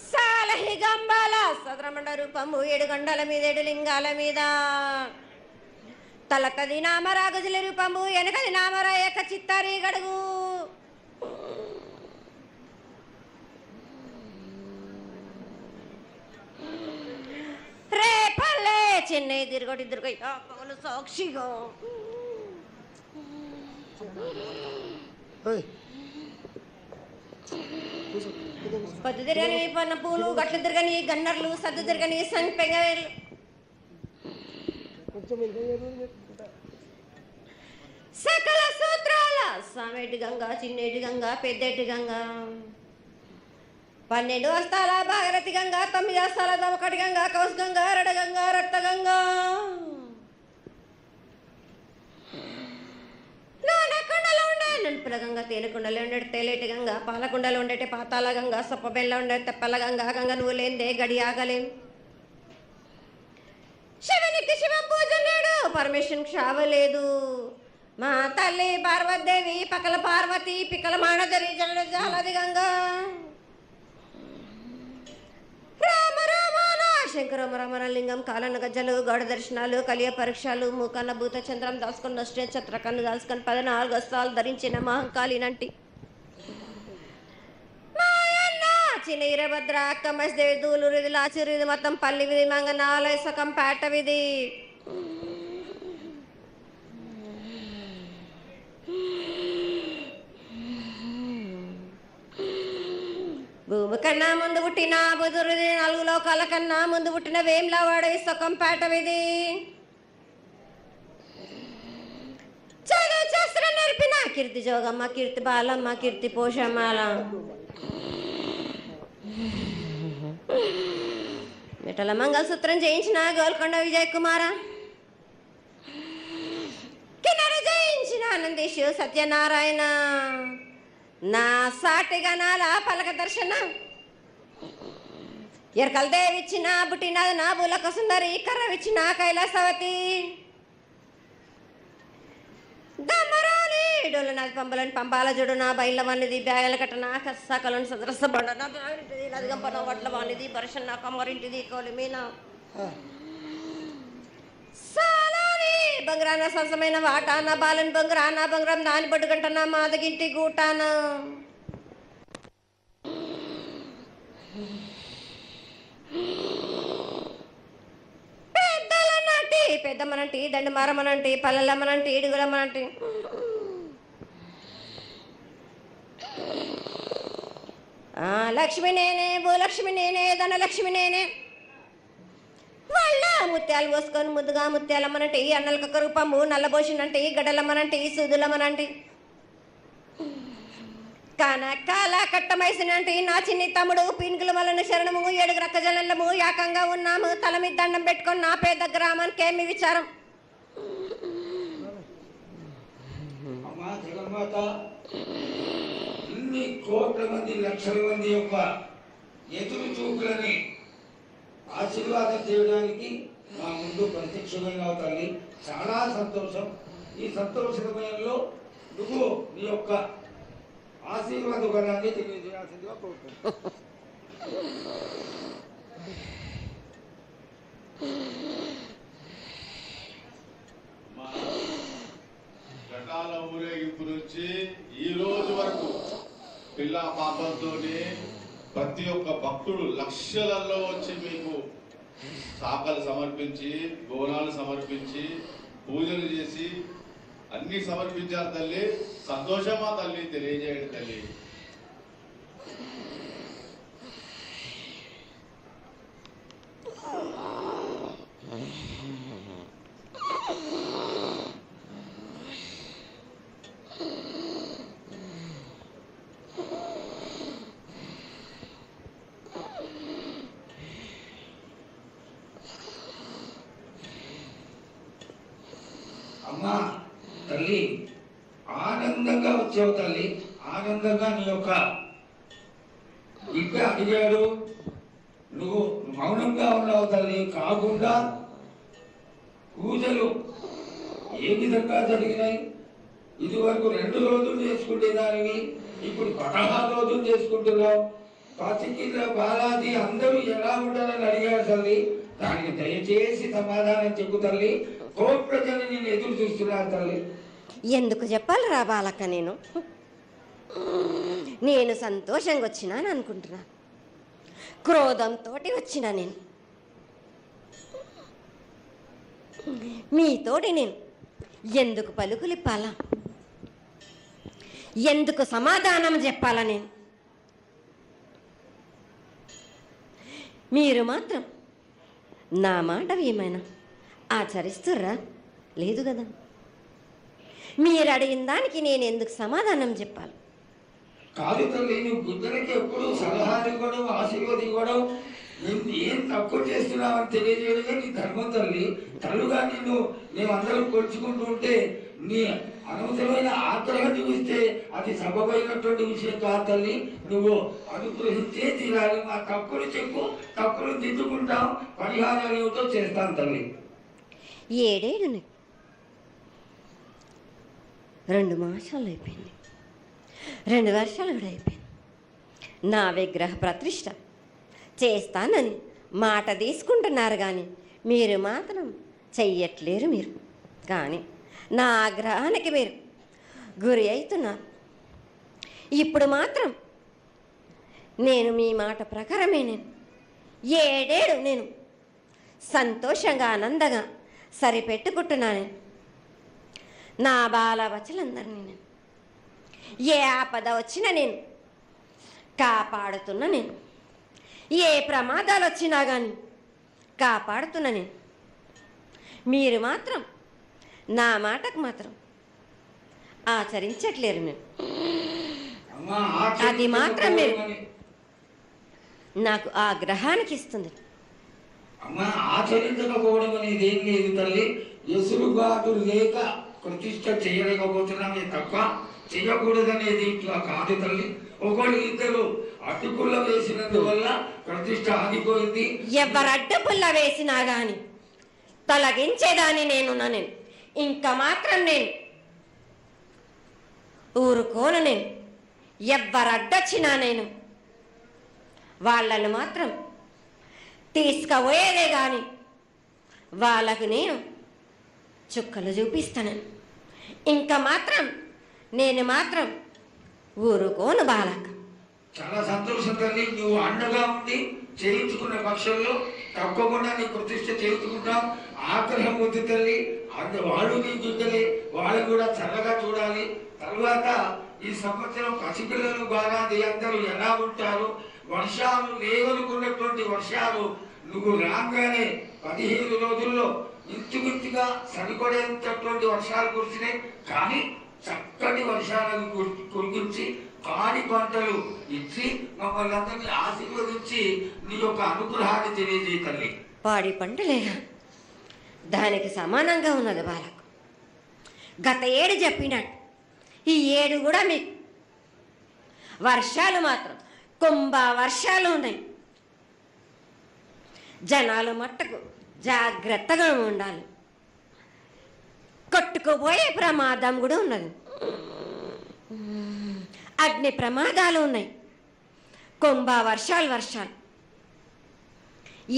సాలహి గంబాల సదరమండ రూపము 7 గండల మీద 7 లింగాల మీద తలకది నామరా గజుల రూపము వెనకది నామరా ఏక చిత్తారి గడుగు రే పల్లె చెన్నై తిరుగొట్టి తిరుగ పగలు సాక్షిగా పొద్దు తిరగని పన్న పూలు గట్లు తిరగని గన్నర్లు సద్దు తిరగని సంపెంగవేలు సకల సూత్రాల సామేటి గంగా చిన్నేటి గంగా పెద్దేటి గంగా 12 హస్తాల భాగరథి గంగా 9 హస్తాల దమకటి గంగా కౌస్ గంగా రడ గంగా రక్త గంగా కొండలో ఉండే నలుపుల గంగా తేనెకుండలో ఉండే తేలేటి గంగా పాలకుండలో ఉండేటి పాతాల గంగా సొప్పబెల్ల ఉండే తెప్పల గంగా గంగ నువ్వు లేందే గడి ఆగలేం శివునికి శివం పూజ లేడు పరమేశ్వరునికి క్షావలేదు మా తల్లి పార్వతీదేవి పకల పార్వతి పికల మానదరి జల జాలది గంగా రామ రామాన శంకర రమణ లింగం కాలన గజ్జలు గౌడ దర్శనాలు కలియ పరీక్షలు మూకన్న భూత చంద్రం దాసుకొని నష్ట ఛత్రకన్ను దాసుకొని 14 హస్తాలు ధరించిన మహంకాళినంటి చిన్న ఈరభద్ర అక్క మసిదేవి దూలు విధి లాచిరి విధి మొత్తం పల్లి విధి మంగనాలయ సకం పేట విధి భూమి కన్నా ముందు పుట్టిన బుధురుది 4 లోకాల కన్నా ముందు పుట్టిన వేమ్లా వాడవి సొకం పేట విధి చదువు శాస్త్రం నేర్పిన కీర్తి జోగమ్మ కీర్తి బాలమ్మ కీర్తి పోషమ్మాల మిఠల మంగళసూత్రం జయించిన గోల్కొండ విజయ్ కుమార కిన్నర జయించిన ఆనందేశు సత్యనారాయణ నా సాటిగా నాల పలక దర్శన ఎరకల దేవిచ్చిన బుట్టినది నా బులక సుందరి కర్రవిచ్చిన కైలాసవతి దమ్మరాని డోలు నాది పంపలని పంపాల జుడు నా బయళ్ళ వానిది బ్యాగల కట్ట నా సకలను సదరస బండ నా ఇంటిది నదిగంపన వడ్ల వానిది బర్షణ నా కమ్మరింటిది కోలి మీనా సాలాని బంగారాన సరసమైన వాటాన బాలని బంగారాన బంగారం దాని బొడ్డుగంట నా మాదగింటి గూటాన పెద్దలనంటి పెద్దమ్మనంటి దండు మారమ్మనంటి పల్లెలమ్మనంటి ఇడుగులమ్మనంటి లక్ష్మి నేనే భూలక్ష్మి నేనే ధనలక్ష్మి నేనే వాళ్ళ ముత్యాలు పోసుకొని ముద్దుగా ముత్యాలమ్మనంటి అన్నలకొక రూపము నల్లబోసినంటి గడ్డలమ్మనంటి సూదులమ్మనంటి కనకాల కట్టమైసినంటి నా చిన్ని తమ్ముడు పీనుగుల వలన శరణము 7 రక్కజల్లము ఏకంగా ఉన్నాము తల మీద దండం పెట్టుకొని నా పేద గ్రామానికి ఏమి విచారం ఇన్ని కోట్ల మంది లక్షల మంది యొక్క ఎదురు చూపులని ఆశీర్వాదం చేయడానికి మా ముందు ప్రత్యక్షమైన తల్లి చాలా సంతోషం. ఈ సంతోష సమయంలో నువ్వు నీ యొక్క ఆశీర్వాద గణాన్ని తెలియజేయాల్సిందిగా కోరుతున్నాను. ఘటాల ఊరేగింపు నుంచి ఈ రోజు వరకు పిల్ల పాపంతో ప్రతి ఒక్క భక్తుడు లక్షలలో వచ్చి మీకు శాఖలు సమర్పించి బోనాలు సమర్పించి పూజలు చేసి అన్ని సమర్పించారు తల్లి. సంతోషమా తల్లి తెలియజేయండి తల్లి. అమ్మా తల్లి ఆనందంగా వచ్చావు తల్లి. ఆనందంగా నీ యొక్క బిడ్డ అడిగాడు, నువ్వు మౌనంగా ఉన్నావు తల్లి. కాకుండా పూజలు ఏ విధంగా జరిగినాయి? ఇది వరకు 2 రోజులు చేసుకునే దానివి ఇప్పుడు 16 రోజులు చేసుకుంటున్నావు. పసికింద బాలాజీ అందరూ ఎలా ఉంటారని అడిగారు తల్లి. దానికి దయచేసి సమాధానం చెప్పు తల్లి. కోటి ప్రజలు నేను ఎదురు చూస్తున్నారు తల్లి. ఎందుకు చెప్పాలిరా బాలక్క? నేను సంతోషంగా వచ్చినాను అనుకుంటున్నా, క్రోధంతో వచ్చినా నేను. మీతోటి నేను ఎందుకు పలుకులిప్పాలా, ఎందుకు సమాధానం చెప్పాలా? నేను మీరు మాత్రం నా మాట ఏమైనా ఆచరిస్తుర్రా? లేదు కదా. మీరు అడిగిన దానికి నేను ఎందుకు సమాధానం చెప్పాలి? కాదు తల్లి, నువ్వు బుద్ధులకి ఎప్పుడు సలహాలు ఇవ్వడం, ఆశీర్వాదం ఇవ్వడం, నేను ఏం తక్కువ చేస్తున్నావని తెలియజేయడమే నీ ధర్మం తల్లి. తల్లుగా మేమందరం కొలుచుకుంటూ ఉంటే నీ అనవసరమైన ఆగ్రహం చూపిస్తే అది సబబైనటువంటి విషయం కాదు తల్లి. నువ్వు అనుగ్రహించే తీరాలి. మా తప్పులు చెప్పు, తప్పులు దిద్దుకుంటాం, పరిహారాలు ఏమిటో చేస్తాను తల్లి. 7 ఏళ్ళు 2 మాసాలు అయిపోయింది, 2 వర్షాలు కూడా అయిపోయింది. నా విగ్రహ ప్రతిష్ట చేస్తానని మాట తీసుకుంటున్నారు కానీ మీరు మాత్రం చెయ్యట్లేరు. మీరు కానీ నా ఆగ్రహానికి మీరు గురి అవుతున్నారు. ఇప్పుడు మాత్రం నేను మీ మాట ప్రకారమే నేను 7 ఏళ్ళు నేను సంతోషంగా ఆనందంగా సరిపెట్టుకుంటున్నాను. నా బాల బచ్చలందరినీ నేను ఏ ఆపద వచ్చినా నేను కాపాడుతున్నా. నేను ఏ ప్రమాదాలు వచ్చినా కానీ కాపాడుతున్నా నేను. మీరు మాత్రం నా మాటకు మాత్రం ఆచరించట్లేరు. నేను అది మాత్రం మీరు నాకు ఆగ్రహానికి ఇస్తుంది. అమ్మ, ఆచరించకపోవడం అనేది ఏం లేదు తల్లి. ఎసురుబాటు లేక ప్రతిష్ట చేయలేకపోతున్నామే తప్ప చేయకూడదనేది ఇట్లా కాదు తల్లి. ఒకళ్ళు ఇద్దరు అడ్డుపుల్ల వేసినందువల్ల ప్రతిష్ట ఆగిపోయింది. ఎవరు అడ్డుపుల్ల వేసినా గాని తొలగించేదాన్ని నేను. ఇంకా మాత్రం నేను ఊరుకోను. నేను ఎవరు అడ్డొచ్చినా నేను వాళ్ళను మాత్రం తీసుకుపోయేదే కానీ వాళ్ళకు నేను చుక్కలు చూపిస్తాను. ఇంకా మాత్రం నేను మాత్రం ఊరుకోను బాలక. చాలా సంతోషం తల్లి. నువ్వు అండగా ఉండి చేయించుకున్న పక్షంలో తప్పకుండా నీ ప్రతిష్ట చేయించుకుంటాం. ఆగ్రహం వద్దు తల్లి. వాళ్ళు నీ బిడ్డలే, వాళ్ళు కూడా చల్లగా చూడాలి. తర్వాత ఈ సంవత్సరం పసిపిల్లలు బాగా అందరూ ఎలా ఉంటారు, వర్షాలు లేవనుకున్నటువంటి వర్షాలు నువ్వు రాగానే 15 రోజుల్లో ఇంచుమించుగా సరిపడేటటువంటి వర్షాలు కురిసినాయి. కానీ చక్కటి వర్షాలను కురిపించి పాడి పంటలు ఇచ్చి మమ్మల్ని అందరినీ ఆశీర్వదించి నీ యొక్క అనుగ్రహాన్ని తెలియజేయ తల్లి. పాడి పంటలేగా దానికి సమానంగా ఉన్నది బాలకు. గత 7 చెప్పినట్టు ఈ 7 కూడా మీకు వర్షాలు మాత్రం కుంభ వర్షాలు ఉన్నాయి. జనాలు మట్టుకు జాగ్రత్తగా ఉండాలి. కొట్టుకుపోయే ప్రమాదం కూడా ఉన్నది. అగ్ని ప్రమాదాలు ఉన్నాయి. కుంభ వర్షాలు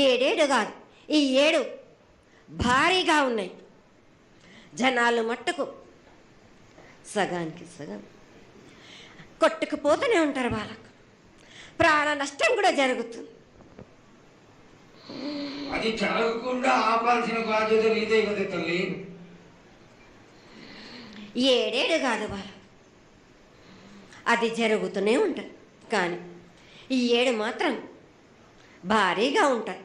7 కాదు, ఈ 7 భారీగా ఉన్నాయి. జనాలు మట్టుకు సగానికి సగం కొట్టుకుపోతూనే ఉంటారు. వాళ్ళకు ప్రాణ నష్టం కూడా జరుగుతుంది. అది జరగకుండా ఆపాల్సిన బాధ్యత నీదే కదా తల్లి. 7 కాదు వాళ్ళు, అది జరుగుతూనే ఉంటుంది. కానీ ఈ 7 మాత్రం భారీగా ఉంటాయి.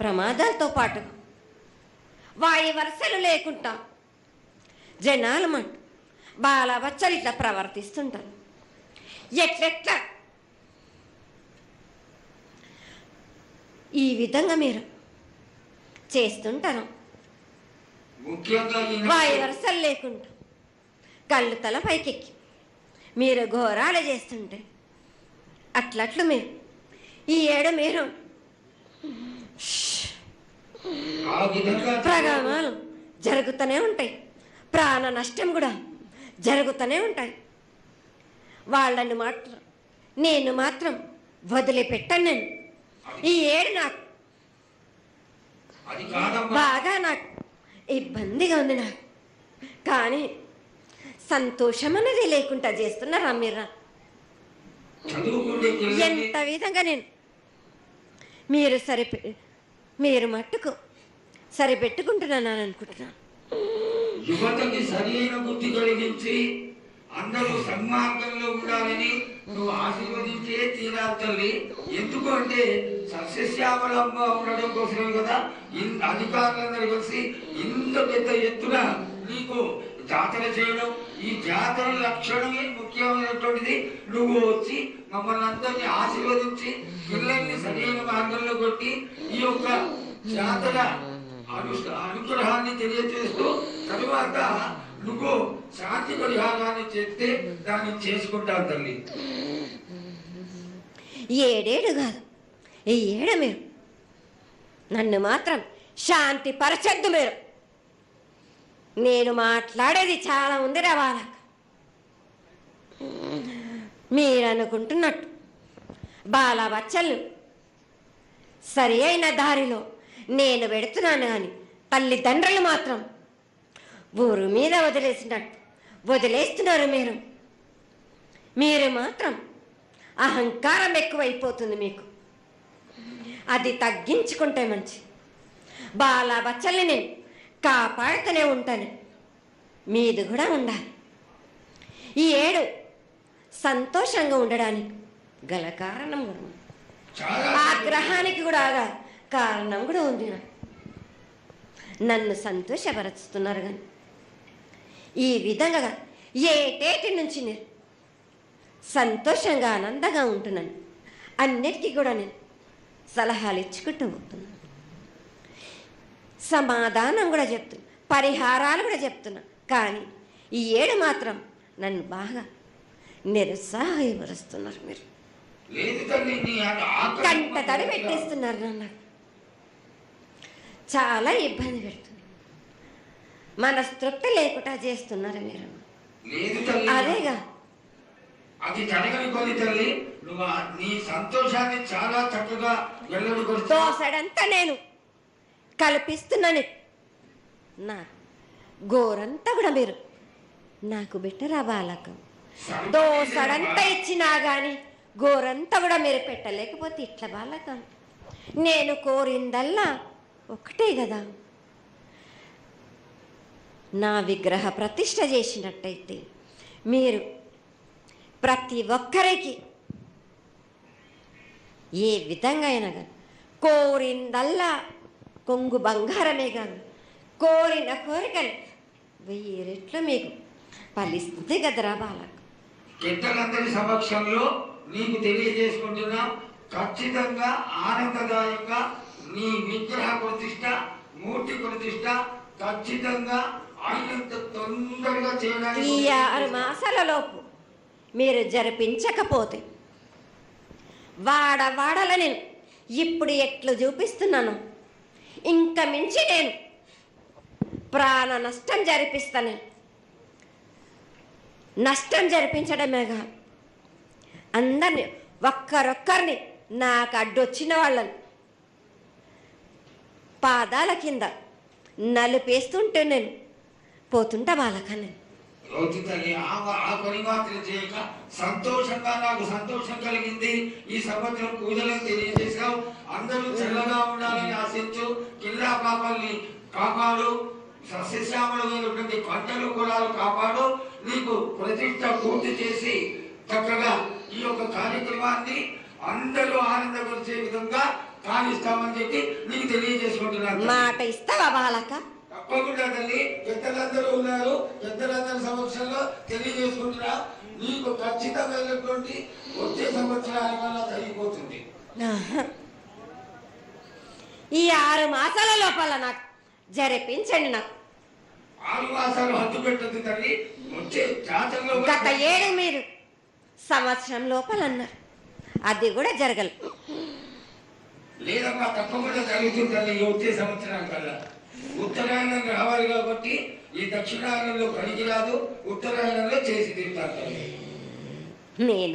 ప్రమాదాలతో పాటు వాయు వరుసలు లేకుండా జనాలు మట్టు బాలబచ్చలు ఇట్లా ప్రవర్తిస్తుంటారు. ఎట్లెట్లా ఈ విధంగా మీరు చేస్తుంటారు. ముఖ్యంగా వాయు వరుసలు లేకుండా కళ్ళు తల పైకెక్కి మీరు ఘోరాలు చేస్తుంటే అట్లట్లు మీరు ఈ 7 మీరు ప్రమాదాలు జరుగుతూనే ఉంటాయి. ప్రాణ నష్టం కూడా జరుగుతూనే ఉంటాయి. వాళ్ళని మాత్రం నేను మాత్రం వదిలిపెట్టను నేను. ఈ ఏడు నాకు అది కాదమ్మా. బాగా నాకు ఇబ్బందిగా ఉంది నాకు. కానీ సంతోషం అనేది లేకుండా చేస్తున్నారా మీరు? చదువుకుంటే పిల్లల్ని ఎంత విధంగా నేను మీరు మట్టుకు సరిపెట్టుకుంటున్నాను అనుకుంటున్నాను. యువతకి సరైన బుద్ధి కలిగించి అందరూ సన్మార్గంలో ఉండాలని నువ్వు ఆశీర్వదించే తీరాలి తల్లి. ఎందుకు అంటే సస్యశ్యామలంగా ఉండడం కోసమే కదా అధికారులందరూ కలిసి ఇంత పెద్ద ఎత్తున నీకు జాతర చేయడం. ఈ జాతర లక్షణమే ముఖ్యమైనటువంటిది. నువ్వు వచ్చి మమ్మల్ని అందరినీ ఆశీర్వదించి పిల్లల్ని సరైన మార్గంలో కొట్టి ఈ యొక్క జాతర అనుగ్రహాన్ని తెలియజేస్తూ తరువాత నువ్వు శాంతి పరిహారాన్ని చేస్తే దాన్ని చేసుకుంటాను తల్లి. ఏడేడు కాదు, ఈ ఏడు మీరు నన్ను మాత్రం శాంతి పరచద్దు. నేను మాట్లాడేది చాలా ఉంది వాళ్ళకు. మీరు అనుకుంటున్నట్టు బాలబచ్చలు సరి అయిన దారిలో నేను పెడుతున్నాను, కానీ తల్లిదండ్రులు మాత్రం ఊరు మీద వదిలేస్తున్నారు. మీరు మాత్రం అహంకారం ఎక్కువైపోతుంది మీకు. అది తగ్గించుకుంటే మంచి. బాలబచ్చల్ని నేను కాపాడుతూనే ఉంటాను. మీది కూడా ఉండాలి. ఈ ఏడు సంతోషంగా ఉండడానికి గల కారణం కూడా ఉంది. ఆగ్రహానికి కూడా కారణం కూడా ఉంది. నన్ను సంతోషపరుస్తున్నారు, కానీ ఈ విధంగా ఏటేటి నుంచి నేను సంతోషంగా ఆనందంగా ఉంటున్నాను. అన్నిటికీ కూడా నేను సలహాలు ఇచ్చుకుంటూ పోతున్నాను. సమాధానం కూడా చెప్తున్నా, పరిహారాలు కూడా చెప్తున్నా. కానీ ఈ ఏడు మాత్రం నన్ను బాగా నిరుత్సాహపరుస్తున్నారు. మీరు కంట తడి పెట్టేస్తున్నారు. నన్ను చాలా ఇబ్బంది పెడుతుంది. మనస్తృప్తి లేకుండా చేస్తున్నారు మీరు. అదేగా అది జరగని కొని తల్లి. నువ్వు నీ సంతోషాన్ని చాలా చక్కగా దోసడంతా నేను కల్పిస్తున్నాను. నా గోరంతా కూడా మీరు నాకు బెట్టరా బాలకం. దోసడంతా ఇచ్చినా కానీ గోరంతా కూడా మీరు పెట్టలేకపోతే ఇట్లా బాలకం. నేను కోరిందల్లా ఒకటే కదా, నా విగ్రహ ప్రతిష్ఠ చేసినట్టయితే మీరు ప్రతి ఒక్కరికి ఏ విధంగా అయినా కానీ కోరిందల్లా కొంగు బంగారమే కాదు, కోరిన కోరికలు 1000 రెట్లు మీకు ఫలిస్తుంది కదరా బాలకు. పెద్దలందరి సమక్షంలో నీకు తెలియజేసుకుంటున్నా, ఖచ్చితంగా ఆనందదాయంగా నీ విగ్రహ ప్రతిష్ట, మూర్తి ప్రతిష్ట ఖచ్చితంగా అయినంత తొందరగా చేయడానికి. ఈ 6 మాసాల లోపు మీరు జరిపించకపోతే వాడవాడల నేను ఇప్పుడు ఎట్లు చూపిస్తున్నాను, ఇంకా మించి నేను ప్రాణ నష్టం జరిపిస్తాను. నష్టం జరిపించడమే కాదు, అందరినీ ఒక్కరొక్కరిని నాకు అడ్డొచ్చిన వాళ్ళని పాదాల కింద నలిపేస్తుంటే నేను పోతుంటా వాళ్ళకని. ఆ పని మాత్రం చేయక సంతోషంగా నాకు సంతోషం కలిగింది. ఈ సంవత్సరం పూజలను తెలియజేశావు. అందరూ చల్లగా ఉండాలని ఆశించు. కిల్లా పాపాలని కాపాడు. సస్యశ్యామలమైనటువంటి పంటలు కులాలు కాపాడు. నీకు ప్రతిష్ట పూర్తి చేసి చక్కగా ఈ యొక్క కార్యక్రమాన్ని అందరూ ఆనందపరిచే విధంగా కానిస్తామని చెప్పి నీకు తెలియజేసుకుంటున్నాను. మాట ఇస్తావా బాలక? తప్పకుండా తల్లి. పెద్దలందరూ ఉన్నారు, పెద్దలందరి సమక్షంలో తెలియజేసుకుంటున్నా. నీకు ఖచ్చితమైనటువంటి వచ్చే సంవత్సరాల వల్ల జరిగిపోతుంది. ఈ 6 మాసాల లోపల నాకు జరిపించండి. నాకు 6 మాసాలు హద్దు పెట్టదు తల్లి. వచ్చే జాతరలో గత 7 మీరు సంవత్సరం లోపల అన్నారు, అది కూడా జరగలేదు. లేదమ్మా, తప్పకుండా జరుగుతుంది తల్లి. వచ్చే సంవత్సరానికల్లా ఉత్తరాయణం రావాలి కాబట్టి ఈ దక్షిణాయనంలో పనికిరాదు, ఉత్తరాయణంలో చేసి తీరుతారు. నేను